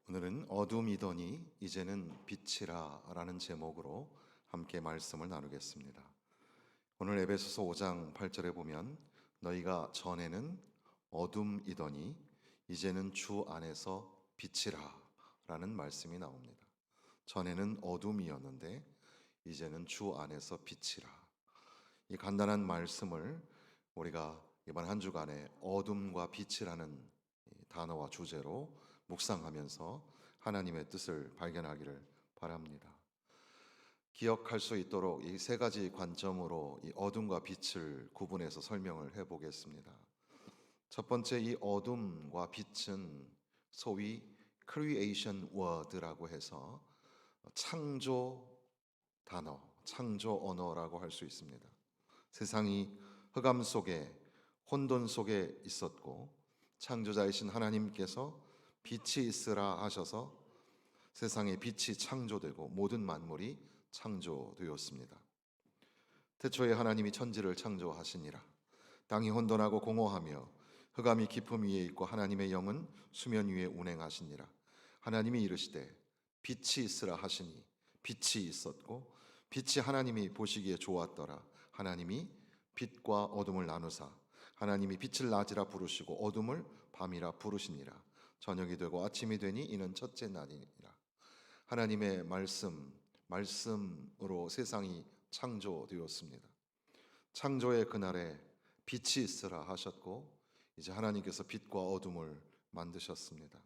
오늘은 어둠이더니 이제는 빛이라 라는 제목으로 함께 말씀을 나누겠습니다. 오늘 에베소서 5장 8절에 보면 너희가 전에는 어둠이더니 이제는 주 안에서 빛이라 라는 말씀이 나옵니다. 전에는 어둠이었는데 이제는 주 안에서 빛이라. 이 간단한 말씀을 우리가 이번 한 주간에 어둠과 빛이라는 단어와 주제로 묵상하면서 하나님의 뜻을 발견하기를 바랍니다. 기억할 수 있도록 이 세 가지 관점으로 이 어둠과 빛을 구분해서 설명을 해보겠습니다. 첫 번째, 이 어둠과 빛은 소위 creation word라고 해서 창조 단어, 창조 언어라고 할 수 있습니다. 세상이 흑암 속에 혼돈 속에 있었고 창조자이신 하나님께서 빛이 있으라 하셔서 세상에 빛이 창조되고 모든 만물이 창조되었습니다. 태초에 하나님이 천지를 창조하시니라. 땅이 혼돈하고 공허하며 흑암이 깊음 위에 있고 하나님의 영은 수면 위에 운행하시니라. 하나님이 이르시되 빛이 있으라 하시니 빛이 있었고 빛이 하나님이 보시기에 좋았더라. 하나님이 빛과 어둠을 나누사 하나님이 빛을 낮이라 부르시고 어둠을 밤이라 부르시니라. 저녁이 되고 아침이 되니 이는 첫째 날이니라. 하나님의 말씀으로 세상이 창조되었습니다. 창조의 그날에 빛이 있으라 하셨고 이제 하나님께서 빛과 어둠을 만드셨습니다.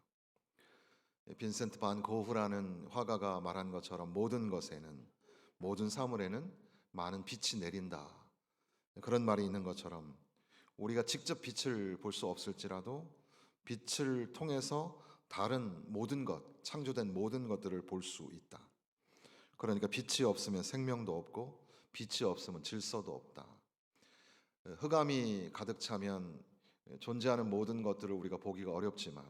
빈센트 반 고흐라는 화가가 말한 것처럼 모든 것에는, 모든 사물에는 많은 빛이 내린다, 그런 말이 있는 것처럼 우리가 직접 빛을 볼 수 없을지라도 빛을 통해서 다른 모든 것, 창조된 모든 것들을 볼 수 있다. 그러니까 빛이 없으면 생명도 없고 빛이 없으면 질서도 없다. 흑암이 가득 차면 존재하는 모든 것들을 우리가 보기가 어렵지만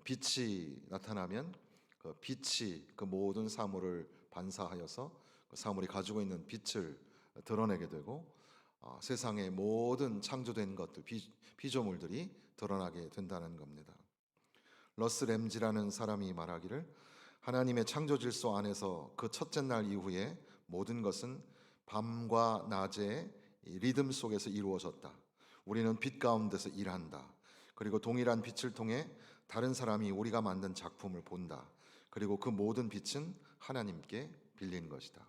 빛이 나타나면 그 빛이 그 모든 사물을 반사하여서 그 사물이 가지고 있는 빛을 드러내게 되고 세상의 모든 창조된 것들, 피조물들이 드러나게 된다는 겁니다. 러스 램지라는 사람이 말하기를 하나님의 창조 질서 안에서 그 첫째 날 이후에 모든 것은 밤과 낮의 리듬 속에서 이루어졌다. 우리는 빛 가운데서 일한다. 그리고 동일한 빛을 통해 다른 사람이 우리가 만든 작품을 본다. 그리고 그 모든 빛은 하나님께 빌린 것이다.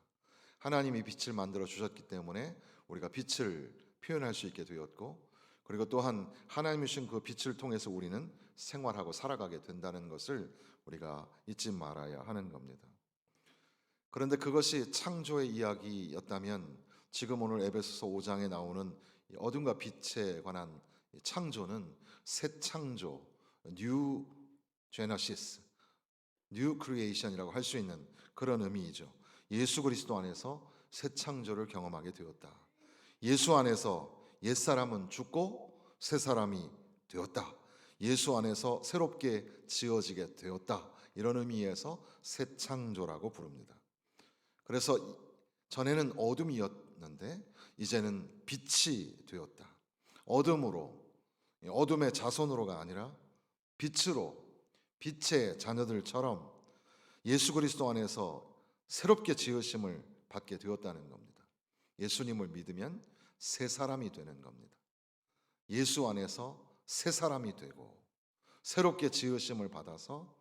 하나님이 빛을 만들어 주셨기 때문에 우리가 빛을 표현할 수 있게 되었고, 그리고 또한 하나님이 주신 그 빛을 통해서 우리는 생활하고 살아가게 된다는 것을 우리가 잊지 말아야 하는 겁니다. 그런데 그것이 창조의 이야기였다면 지금 오늘 에베소서 5장에 나오는 어둠과 빛에 관한 창조는 새 창조, 뉴 제너시스, 뉴 크리에이션이라고 할 수 있는 그런 의미이죠. 예수 그리스도 안에서 새 창조를 경험하게 되었다. 예수 안에서 옛사람은 죽고 새 사람이 되었다. 예수 안에서 새롭게 지어지게 되었다. 이런 의미에서 새 창조라고 부릅니다. 그래서 전에는 어둠이었는데 이제는 빛이 되었다. 어둠으로, 어둠의 자손으로가 아니라 빛으로, 빛의 자녀들처럼 예수 그리스도 안에서 새롭게 지으심을 받게 되었다는 겁니다. 예수님을 믿으면 새 사람이 되는 겁니다. 예수 안에서 새 사람이 되고 새롭게 지으심을 받아서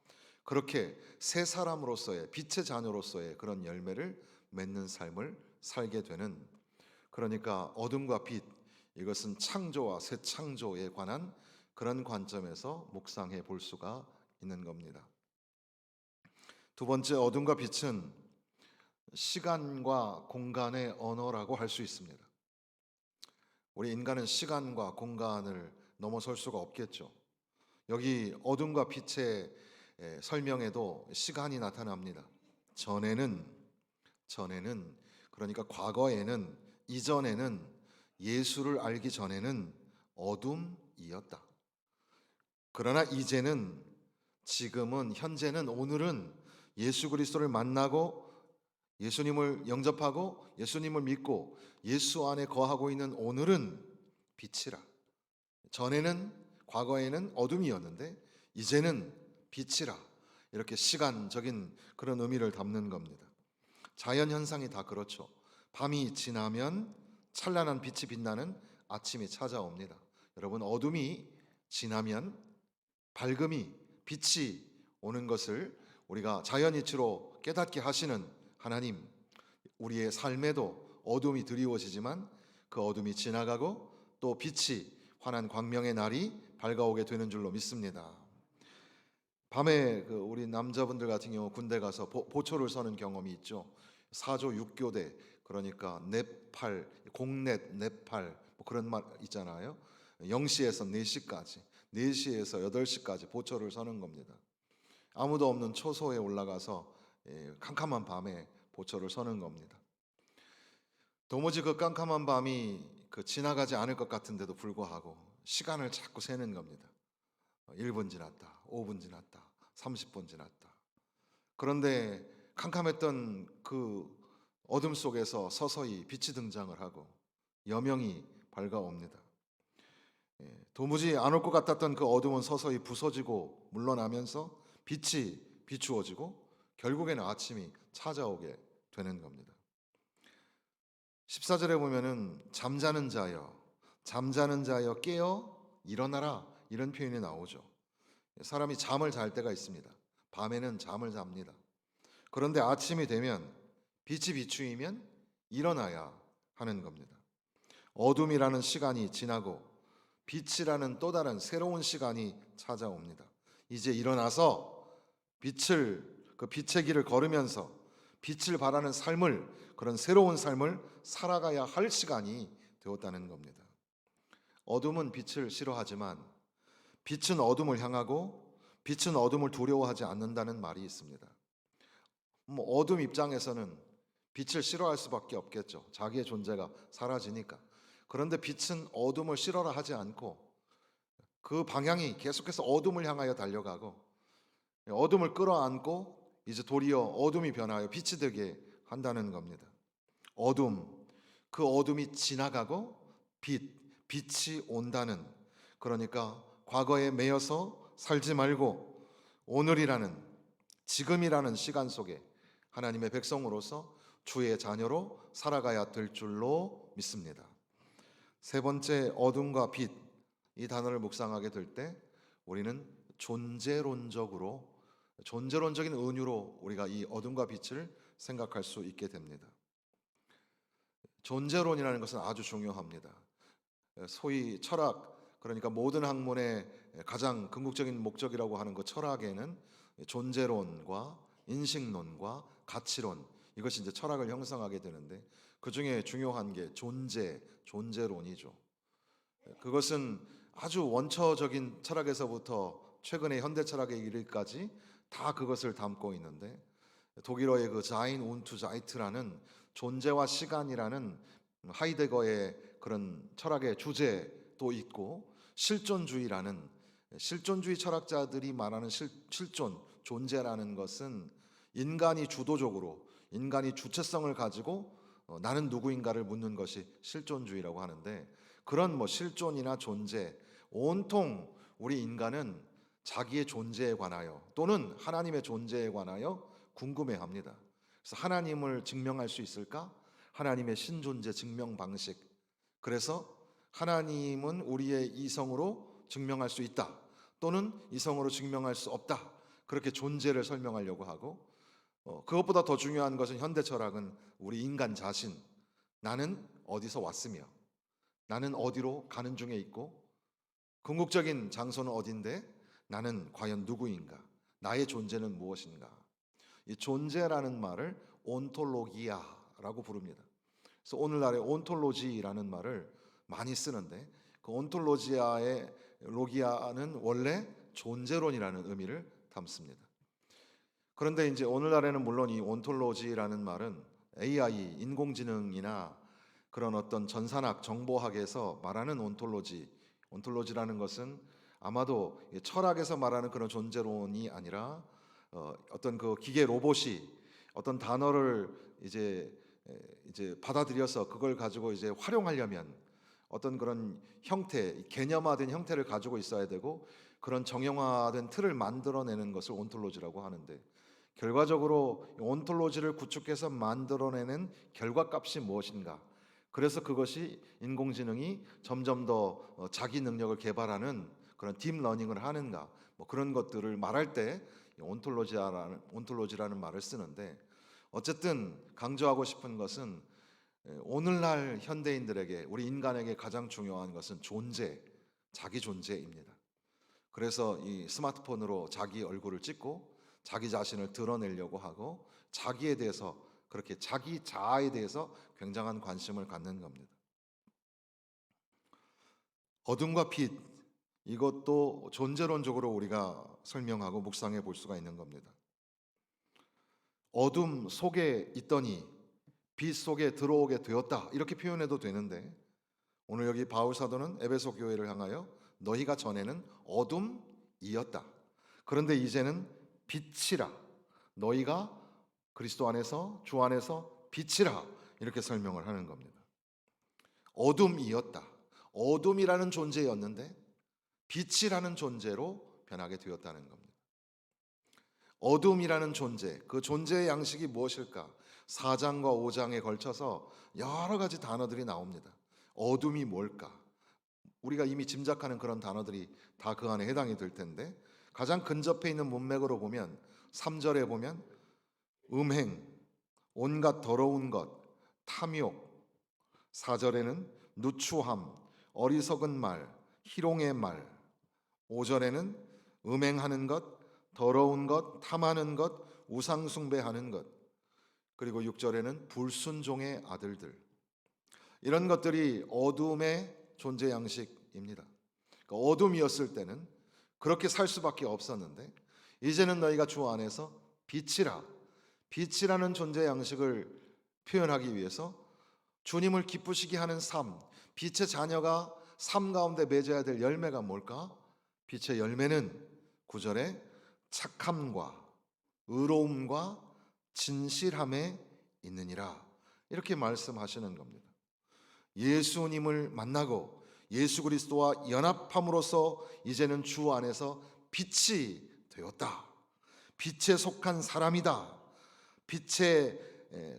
그렇게 새 사람으로서의, 빛의 자녀로서의 그런 열매를 맺는 삶을 살게 되는, 그러니까 어둠과 빛, 이것은 창조와 새 창조에 관한 그런 관점에서 묵상해 볼 수가 있는 겁니다. 두 번째, 어둠과 빛은 시간과 공간의 언어라고 할 수 있습니다. 우리 인간은 시간과 공간을 넘어설 수가 없겠죠. 여기 어둠과 빛의 설명에도 시간이 나타납니다. 전에는, 그러니까 과거에는, 이전에는, 예수를 알기 전에는 어둠이었다. 그러나 이제는, 지금은, 현재는, 오늘은 예수 그리스도를 만나고 예수님을 영접하고 예수님을 믿고 예수 안에 거하고 있는 오늘은 빛이라. 전에는, 과거에는 어둠이었는데 이제는 빛이라. 이렇게 시간적인 그런 의미를 담는 겁니다. 자연 현상이 다 그렇죠. 밤이 지나면 찬란한 빛이 빛나는 아침이 찾아옵니다. 여러분, 어둠이 지나면 밝음이, 빛이 오는 것을 우리가 자연 이치로 깨닫게 하시는 하나님, 우리의 삶에도 어둠이 드리워지지만 그 어둠이 지나가고 또 빛이 환한 광명의 날이 밝아오게 되는 줄로 믿습니다. 밤에 우리 남자분들 같은 경우 군대 가서 보초를 서는 경험이 있죠. 사조 6교대, 그러니까 넷팔, 공넷, 넷팔 뭐 그런 말 있잖아요. 0시에서 4시까지, 4시에서 8시까지 보초를 서는 겁니다. 아무도 없는 초소에 올라가서 캄캄한 밤에 보초를 서는 겁니다. 도무지 그 깜깜한 밤이 지나가지 않을 것 같은데도 불구하고 시간을 자꾸 세는 겁니다. 1분 지났다, 5분 지났다, 30분 지났다. 그런데 캄캄했던 그 어둠 속에서 서서히 빛이 등장을 하고 여명이 밝아옵니다. 도무지 안 올 것 같았던 그 어둠은 서서히 부서지고 물러나면서 빛이 비추어지고 결국에는 아침이 찾아오게 되는 겁니다. 14절에 보면은 잠자는 자여 깨어 일어나라, 이런 표현이 나오죠. 사람이 잠을 잘 때가 있습니다. 밤에는 잠을 잡니다. 그런데 아침이 되면 빛이 비추이면 일어나야 하는 겁니다. 어둠이라는 시간이 지나고 빛이라는 또 다른 새로운 시간이 찾아옵니다. 이제 일어나서 그 빛의 길을 걸으면서 빛을 바라는 삶을, 그런 새로운 삶을 살아가야 할 시간이 되었다는 겁니다. 어둠은 빛을 싫어하지만 빛은 어둠을 향하고 빛은 어둠을 두려워하지 않는다는 말이 있습니다. 어둠 입장에서는 빛을 싫어할 수밖에 없겠죠. 자기의 존재가 사라지니까. 그런데 빛은 어둠을 싫어라 하지 않고 그 방향이 계속해서 어둠을 향하여 달려가고 어둠을 끌어안고 이제 도리어 어둠이 변하여 빛이 되게 한다는 겁니다. 그 어둠이 지나가고 빛이 온다는, 그러니까 과거에 매여서 살지 말고 오늘이라는, 지금이라는 시간 속에 하나님의 백성으로서 주의 자녀로 살아가야 될 줄로 믿습니다. 세 번째, 어둠과 빛, 이 단어를 묵상하게 될 때 우리는 존재론적인 은유로 우리가 이 어둠과 빛을 생각할 수 있게 됩니다. 존재론이라는 것은 아주 중요합니다. 소위 철학, 그러니까 모든 학문의 가장 궁극적인 목적이라고 하는 그 철학에는 존재론과 인식론과 가치론, 이것이 이제 철학을 형성하게 되는데 그 중에 중요한 게 존재론이죠. 그것은 아주 원초적인 철학에서부터 최근의 현대 철학에 이르기까지 다 그것을 담고 있는데, 독일어의 그 자인 운투 자이트라는 존재와 시간이라는 하이데거의 그런 철학의 주제도 있고, 실존주의 철학자들이 말하는 존재라는 것은 인간이 주도적으로, 인간이 주체성을 가지고 나는 누구인가를 묻는 것이 실존주의라고 하는데, 그런 실존이나 존재, 온통 우리 인간은 자기의 존재에 관하여 또는 하나님의 존재에 관하여 궁금해합니다. 그래서 하나님을 증명할 수 있을까? 하나님의 신존재 증명 방식. 그래서 하나님은 우리의 이성으로 증명할 수 있다, 또는 이성으로 증명할 수 없다, 그렇게 존재를 설명하려고 하고, 그것보다 더 중요한 것은 현대 철학은 우리 인간 자신, 나는 어디서 왔으며 나는 어디로 가는 중에 있고 궁극적인 장소는 어딘데 나는 과연 누구인가, 나의 존재는 무엇인가. 이 존재라는 말을 온톨로기아라고 부릅니다. 그래서 오늘날의 온톨로지라는 말을 많이 쓰는데, 그 온톨로지아의 로기아는 원래 존재론이라는 의미를 담습니다. 그런데 이제 오늘날에는 물론 이 온톨로지라는 말은 AI, 인공지능이나 그런 어떤 전산학, 정보학에서 말하는 온톨로지라는 것은 아마도 철학에서 말하는 그런 존재론이 아니라 어떤 그 기계 로봇이 어떤 단어를 이제 받아들여서 그걸 가지고 이제 활용하려면 어떤 그런 형태, 개념화된 형태를 가지고 있어야 되고, 그런 정형화된 틀을 만들어내는 것을 온톨로지라고 하는데, 결과적으로 온톨로지를 구축해서 만들어내는 결과값이 무엇인가? 그래서 그것이 인공지능이 점점 더 자기 능력을 개발하는 그런 딥러닝을 하는가, 뭐 그런 것들을 말할 때 온톨로지라는 말을 쓰는데, 어쨌든 강조하고 싶은 것은 오늘날 현대인들에게, 우리 인간에게 가장 중요한 것은 존재, 자기 존재입니다. 그래서 이 스마트폰으로 자기 얼굴을 찍고 자기 자신을 드러내려고 하고, 자기에 대해서, 그렇게 자기 자아에 대해서 굉장한 관심을 갖는 겁니다. 어둠과 빛, 이것도 존재론적으로 우리가 설명하고 묵상해 볼 수가 있는 겁니다. 어둠 속에 있더니 빛 속에 들어오게 되었다, 이렇게 표현해도 되는데, 오늘 여기 바울 사도는 에베소 교회를 향하여 너희가 전에는 어둠이었다, 그런데 이제는 빛이라, 너희가 그리스도 안에서, 주 안에서 빛이라, 이렇게 설명을 하는 겁니다. 어둠이었다, 어둠이라는 존재였는데 빛이라는 존재로 변하게 되었다는 겁니다. 어둠이라는 존재, 그 존재의 양식이 무엇일까? 4장과 5장에 걸쳐서 여러 가지 단어들이 나옵니다. 어둠이 뭘까? 우리가 이미 짐작하는 그런 단어들이 다 그 안에 해당이 될 텐데, 가장 근접해 있는 문맥으로 보면 3절에 보면 음행, 온갖 더러운 것, 탐욕, 4절에는 누추함, 어리석은 말, 희롱의 말, 5절에는 음행하는 것, 더러운 것, 탐하는 것, 우상 숭배하는 것, 그리고 6절에는 불순종의 아들들, 이런 것들이 어둠의 존재 양식입니다. 그러니까 어둠이었을 때는 그렇게 살 수밖에 없었는데, 이제는 너희가 주 안에서 빛이라, 빛이라는 존재 양식을 표현하기 위해서 주님을 기쁘시게 하는 삶, 빛의 자녀가 삶 가운데 맺어야 될 열매가 뭘까? 빛의 열매는 9절에 착함과 의로움과 진실함에 있느니라, 이렇게 말씀하시는 겁니다. 예수님을 만나고 예수 그리스도와 연합함으로써 이제는 주 안에서 빛이 되었다, 빛에 속한 사람이다, 빛에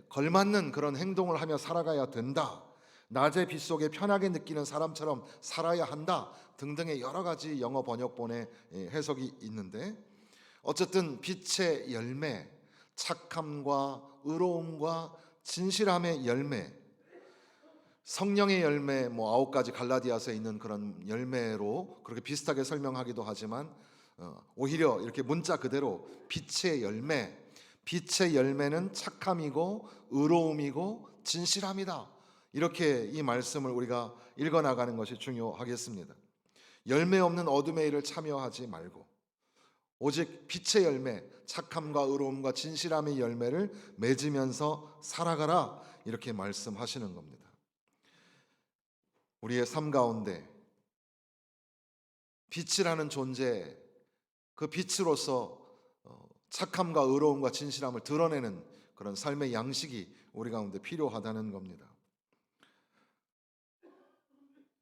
걸맞는 그런 행동을 하며 살아가야 된다, 낮의 빛 속에 편하게 느끼는 사람처럼 살아야 한다 등등의 여러 가지 영어 번역본의 해석이 있는데, 어쨌든 빛의 열매, 착함과 의로움과 진실함의 열매, 성령의 열매, 뭐 9가지 갈라디아서에 있는 그런 열매로 그렇게 비슷하게 설명하기도 하지만, 오히려 이렇게 문자 그대로 빛의 열매, 빛의 열매는 착함이고 의로움이고 진실함이다, 이렇게 이 말씀을 우리가 읽어나가는 것이 중요하겠습니다. 열매 없는 어둠의 일을 참여하지 말고 오직 빛의 열매, 착함과 의로움과 진실함의 열매를 맺으면서 살아가라, 이렇게 말씀하시는 겁니다. 우리의 삶 가운데 빛이라는 존재, 그 빛으로서 착함과 의로움과 진실함을 드러내는 그런 삶의 양식이 우리 가운데 필요하다는 겁니다.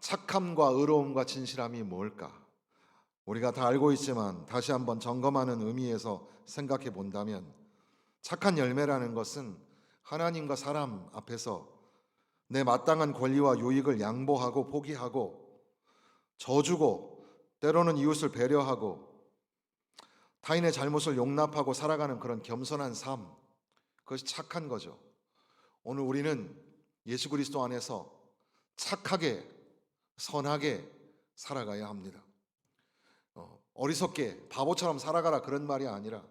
착함과 의로움과 진실함이 뭘까? 우리가 다 알고 있지만 다시 한번 점검하는 의미에서 생각해 본다면, 착한 열매라는 것은 하나님과 사람 앞에서 내 마땅한 권리와 유익을 양보하고 포기하고 져주고 때로는 이웃을 배려하고 타인의 잘못을 용납하고 살아가는 그런 겸손한 삶, 그것이 착한 거죠. 오늘 우리는 예수 그리스도 안에서 착하게, 선하게 살아가야 합니다. 어리석게 바보처럼 살아가라, 그런 말이 아니라,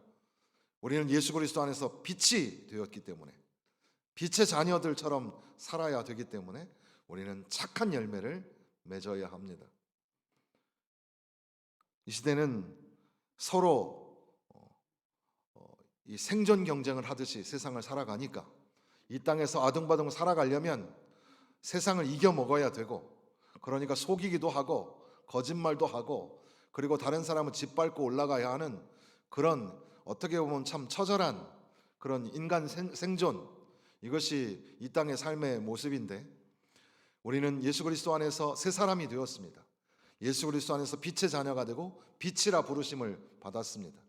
우리는 예수 그리스도 안에서 빛이 되었기 때문에, 빛의 자녀들처럼 살아야 되기 때문에 우리는 착한 열매를 맺어야 합니다. 이 시대는 서로 이 생존 경쟁을 하듯이 세상을 살아가니까, 이 땅에서 아둥바둥 살아가려면 세상을 이겨 먹어야 되고, 그러니까 속이기도 하고 거짓말도 하고, 그리고 다른 사람을 짓밟고 올라가야 하는 그런, 어떻게 보면 참 처절한 그런 인간 생존, 이것이 이 땅의 삶의 모습인데, 우리는 예수 그리스도 안에서 새 사람이 되었습니다. 예수 그리스도 안에서 빛의 자녀가 되고 빛이라 부르심을 받았습니다.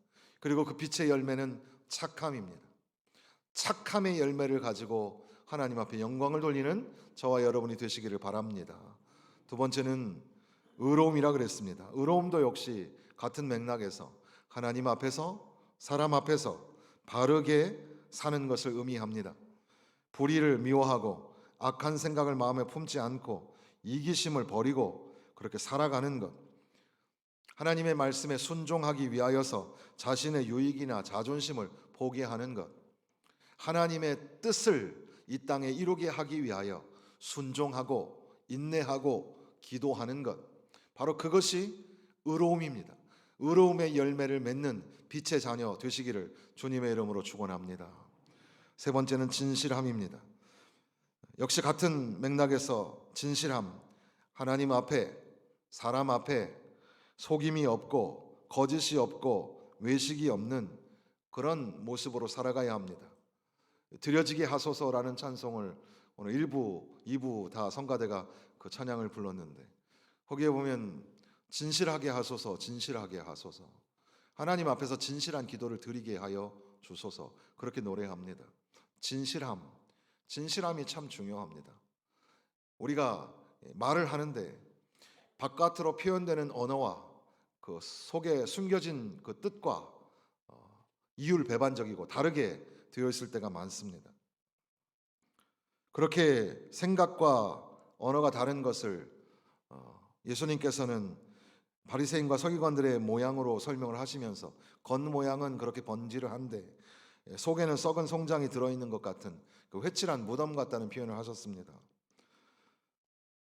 그리고 그 빛의 열매는 착함입니다. 착함의 열매를 가지고 하나님 앞에 영광을 돌리는 저와 여러분이 되시기를 바랍니다. 두 번째는 의로움이라 그랬습니다. 의로움도 역시 같은 맥락에서 하나님 앞에서 사람 앞에서 바르게 사는 것을 의미합니다. 불의를 미워하고 악한 생각을 마음에 품지 않고 이기심을 버리고 그렇게 살아가는 것, 하나님의 말씀에 순종하기 위하여서 자신의 유익이나 자존심을 포기하는 것, 하나님의 뜻을 이 땅에 이루게 하기 위하여 순종하고 인내하고 기도하는 것, 바로 그것이 의로움입니다. 의로움의 열매를 맺는 빛의 자녀 되시기를 주님의 이름으로 축원합니다. 세 번째는 진실함입니다. 역시 같은 맥락에서 진실함, 하나님 앞에 사람 앞에 속임이 없고 거짓이 없고 외식이 없는 그런 모습으로 살아가야 합니다. 드려지게 하소서라는 찬송을 오늘 1부, 2부 다 성가대가 그 찬양을 불렀는데 거기에 보면 진실하게 하소서, 진실하게 하소서, 하나님 앞에서 진실한 기도를 드리게 하여 주소서, 그렇게 노래합니다. 진실함, 진실함이 참 중요합니다. 우리가 말을 하는데 바깥으로 표현되는 언어와 그 속에 숨겨진 그 뜻과 이율배반적이고 다르게 되어 있을 때가 많습니다. 그렇게 생각과 언어가 다른 것을 예수님께서는 바리새인과 서기관들의 모양으로 설명을 하시면서 겉모양은 그렇게 번지르한데 속에는 썩은 송장이 들어있는 것 같은 그 회칠한 무덤 같다는 표현을 하셨습니다.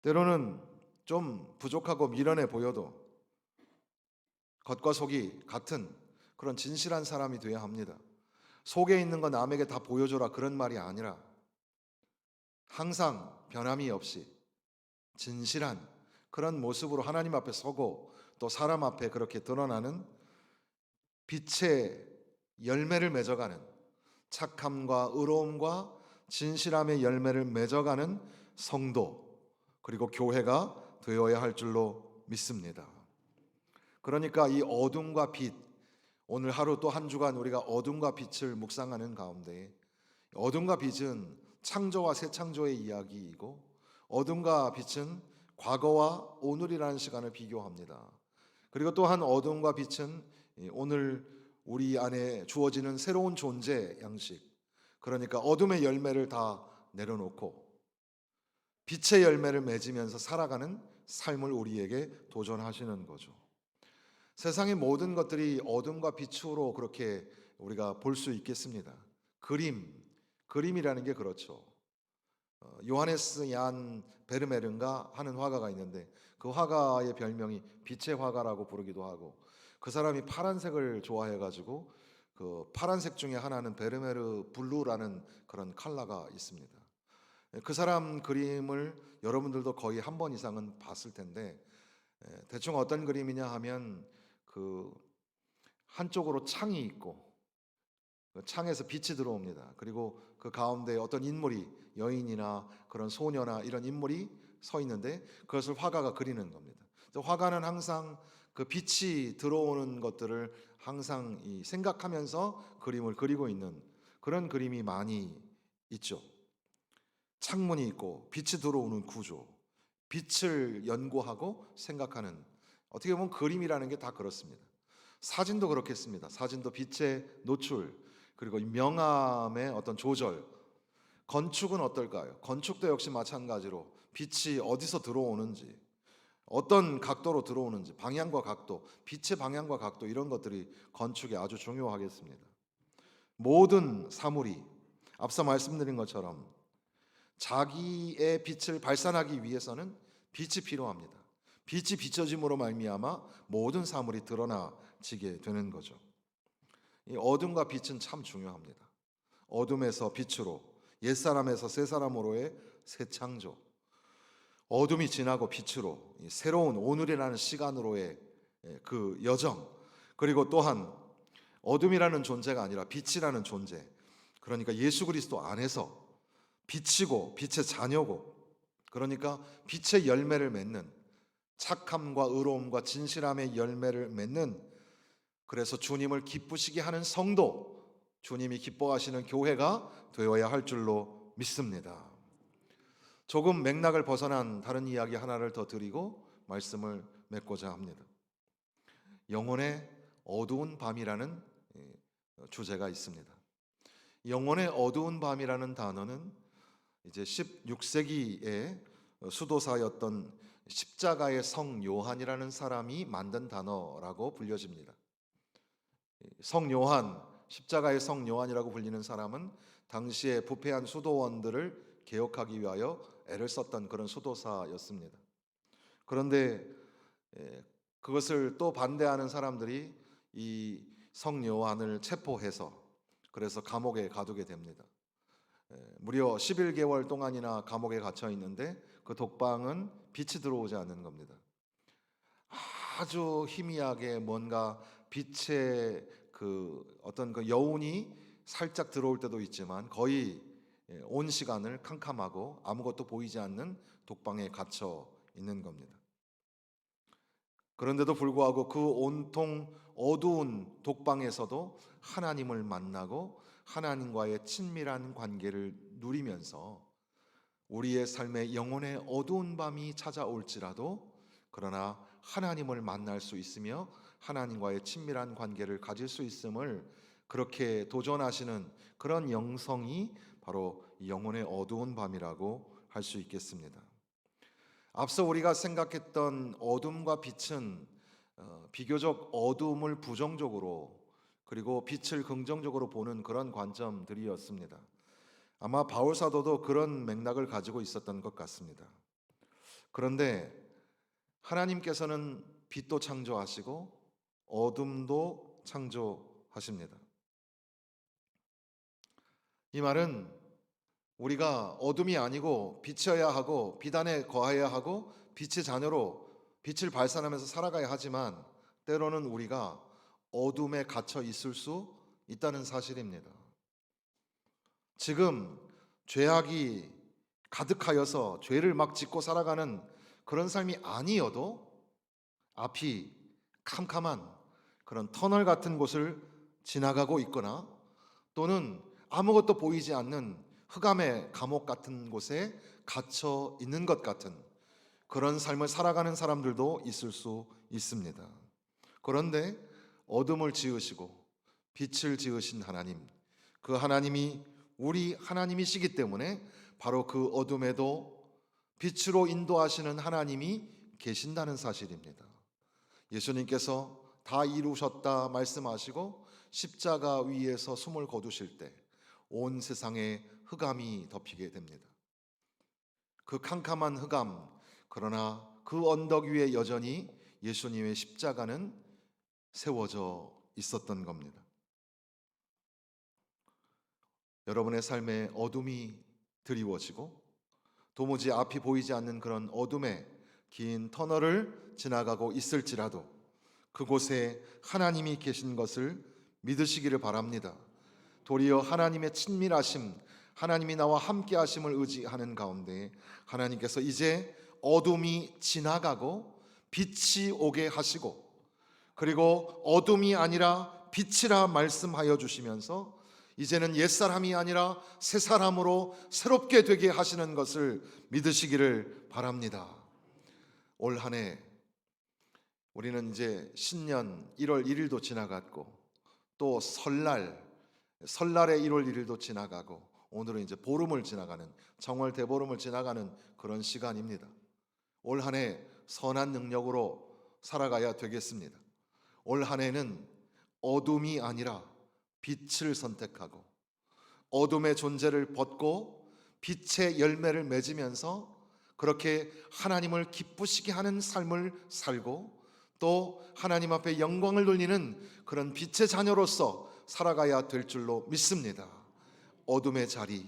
때로는 좀 부족하고 미련해 보여도 겉과 속이 같은 그런 진실한 사람이 되어야 합니다. 속에 있는 거 남에게 다 보여줘라 그런 말이 아니라 항상 변함이 없이 진실한 그런 모습으로 하나님 앞에 서고 또 사람 앞에 그렇게 드러나는 빛의 열매를 맺어가는, 착함과 의로움과 진실함의 열매를 맺어가는 성도, 그리고 교회가 되어야 할 줄로 믿습니다. 그러니까 이 어둠과 빛, 오늘 하루 또 한 주간 우리가 어둠과 빛을 묵상하는 가운데 어둠과 빛은 창조와 새 창조의 이야기이고 어둠과 빛은 과거와 오늘이라는 시간을 비교합니다. 그리고 또한 어둠과 빛은 오늘 우리 안에 주어지는 새로운 존재 양식, 그러니까 어둠의 열매를 다 내려놓고 빛의 열매를 맺으면서 살아가는 삶을 우리에게 도전하시는 거죠. 세상의 모든 것들이 어둠과 빛으로 그렇게 우리가 볼 수 있겠습니다. 그림이라는 게 그렇죠. 요하네스 얀 베르메른가 하는 화가가 있는데 그 화가의 별명이 빛의 화가라고 부르기도 하고, 그 사람이 파란색을 좋아해가지고 그 파란색 중에 하나는 베르메르 블루라는 그런 컬러가 있습니다. 그 사람 그림을 여러분들도 거의 한 번 이상은 봤을 텐데 대충 어떤 그림이냐 하면 그 한쪽으로 창이 있고 그 창에서 빛이 들어옵니다. 그리고 그 가운데 어떤 인물이 여인이나 그런 소녀나 이런 인물이 서 있는데 그것을 화가가 그리는 겁니다. 화가는 항상 그 빛이 들어오는 것들을 항상 생각하면서 그림을 그리고 있는 그런 그림이 많이 있죠. 창문이 있고 빛이 들어오는 구조, 빛을 연구하고 생각하는, 어떻게 보면 그림이라는 게 다 그렇습니다. 사진도 그렇겠습니다. 사진도 빛의 노출, 그리고 명암의 어떤 조절. 건축은 어떨까요? 건축도 역시 마찬가지로 빛이 어디서 들어오는지, 어떤 각도로 들어오는지, 방향과 각도, 빛의 방향과 각도, 이런 것들이 건축에 아주 중요하겠습니다. 모든 사물이 앞서 말씀드린 것처럼 자기의 빛을 발산하기 위해서는 빛이 필요합니다. 빛이 비춰짐으로 말미암아 모든 사물이 드러나지게 되는 거죠. 이 어둠과 빛은 참 중요합니다. 어둠에서 빛으로, 옛사람에서 새사람으로의 새 창조, 어둠이 지나고 빛으로 새로운 오늘이라는 시간으로의 그 여정, 그리고 또한 어둠이라는 존재가 아니라 빛이라는 존재, 그러니까 예수 그리스도 안에서 빛이고 빛의 자녀고, 그러니까 빛의 열매를 맺는 착함과 의로움과 진실함의 열매를 맺는, 그래서 주님을 기쁘시게 하는 성도, 주님이 기뻐하시는 교회가 되어야 할 줄로 믿습니다. 조금 맥락을 벗어난 다른 이야기 하나를 더 드리고 말씀을 맺고자 합니다. 영혼의 어두운 밤이라는 주제가 있습니다. 영혼의 어두운 밤이라는 단어는 이제 16세기에 수도사였던 십자가의 성 요한이라는 사람이 만든 단어라고 불려집니다. 성 요한, 십자가의 성 요한이라고 불리는 사람은 당시에 부패한 수도원들을 개혁하기 위하여 애를 썼던 그런 수도사였습니다. 그런데 그것을 또 반대하는 사람들이 이 성 요한을 체포해서 그래서 감옥에 가두게 됩니다. 무려 11개월 동안이나 감옥에 갇혀 있는데 그 독방은 빛이 들어오지 않는 겁니다. 아주 희미하게 뭔가 빛의 그 어떤 그 여운이 살짝 들어올 때도 있지만 거의 온 시간을 캄캄하고 아무것도 보이지 않는 독방에 갇혀 있는 겁니다. 그런데도 불구하고 그 온통 어두운 독방에서도 하나님을 만나고 하나님과의 친밀한 관계를 누리면서 우리의 삶에 영혼의 어두운 밤이 찾아올지라도 그러나 하나님을 만날 수 있으며 하나님과의 친밀한 관계를 가질 수 있음을 그렇게 도전하시는 그런 영성이 바로 영혼의 어두운 밤이라고 할 수 있겠습니다. 앞서 우리가 생각했던 어둠과 빛은 비교적 어둠을 부정적으로 그리고 빛을 긍정적으로 보는 그런 관점들이었습니다. 아마 바울 사도도 그런 맥락을 가지고 있었던 것 같습니다. 그런데 하나님께서는 빛도 창조하시고 어둠도 창조하십니다. 이 말은 우리가 어둠이 아니고 빛이어야 하고 빛 안에 거해야 하고 빛의 자녀로 빛을 발산하면서 살아가야 하지만 때로는 우리가 어둠에 갇혀 있을 수 있다는 사실입니다. 지금 죄악이 가득하여서 죄를 막 짓고 살아가는 그런 삶이 아니어도 앞이 캄캄한 그런 터널 같은 곳을 지나가고 있거나 또는 아무것도 보이지 않는 흑암의 감옥 같은 곳에 갇혀 있는 것 같은 그런 삶을 살아가는 사람들도 있을 수 있습니다. 그런데 어둠을 지으시고 빛을 지으신 하나님, 그 하나님이 우리 하나님이시기 때문에 바로 그 어둠에도 빛으로 인도하시는 하나님이 계신다는 사실입니다. 예수님께서 다 이루셨다 말씀하시고 십자가 위에서 숨을 거두실 때 온 세상에 흑암이 덮이게 됩니다. 그 캄캄한 흑암, 그러나 그 언덕 위에 여전히 예수님의 십자가는 세워져 있었던 겁니다. 여러분의 삶에 어둠이 드리워지고 도무지 앞이 보이지 않는 그런 어둠의 긴 터널을 지나가고 있을지라도 그곳에 하나님이 계신 것을 믿으시기를 바랍니다. 도리어 하나님의 친밀하심, 하나님이 나와 함께 하심을 의지하는 가운데 하나님께서 이제 어둠이 지나가고 빛이 오게 하시고 그리고 어둠이 아니라 빛이라 말씀하여 주시면서 이제는 옛사람이 아니라 새사람으로 새롭게 되게 하시는 것을 믿으시기를 바랍니다. 올 한 해 우리는 이제 신년 1월 1일도 지나갔고 또 설날의 1월 1일도 지나가고 오늘은 이제 보름을 지나가는 정월 대보름을 지나가는 그런 시간입니다. 올 한 해 선한 능력으로 살아가야 되겠습니다. 올 한 해는 어둠이 아니라 빛을 선택하고 어둠의 존재를 벗고 빛의 열매를 맺으면서 그렇게 하나님을 기쁘시게 하는 삶을 살고 또 하나님 앞에 영광을 돌리는 그런 빛의 자녀로서 살아가야 될 줄로 믿습니다. 어둠의 자리,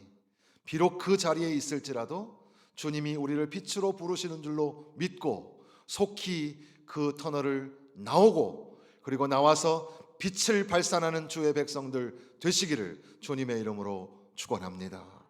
비록 그 자리에 있을지라도 주님이 우리를 빛으로 부르시는 줄로 믿고 속히 그 터널을 나오고 그리고 나와서 빛을 발산하는 주의 백성들 되시기를 주님의 이름으로 축원합니다.